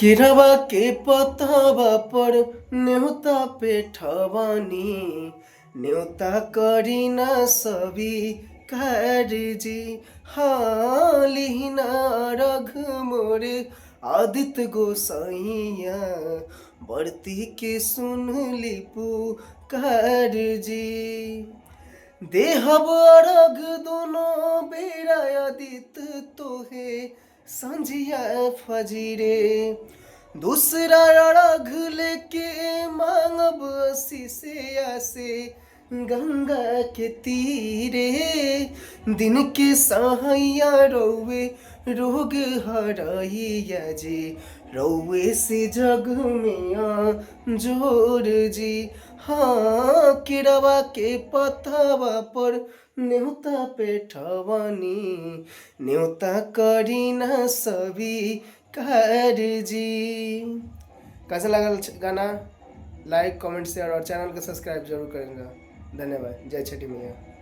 केरवा के पतवा पर न्योता पे ठवानी न्योता करी ना सभी जी। हाँ लिहिना रघ मोरे आदित्य गोसाइया बढ़ती के सुन लिपु जी। देहब अर्घ दोनों बेरा आदित्य तोहे संझिया फजीरे दूसरा अर्घ लेके मांगब से आसे गंगा के तीरे। दिन के सहैया रौवे रोग हरैया जी रौवे से जग में जोर जी। हाँ केरवा के पतवा पर न्योता पे ठवानी न्योता करी ना सभी जी। कैसा लगा गाना? लाइक कमेंट शेयर और चैनल को सब्सक्राइब जरूर करेंगे। धन्यवाद। जय छठी मैया।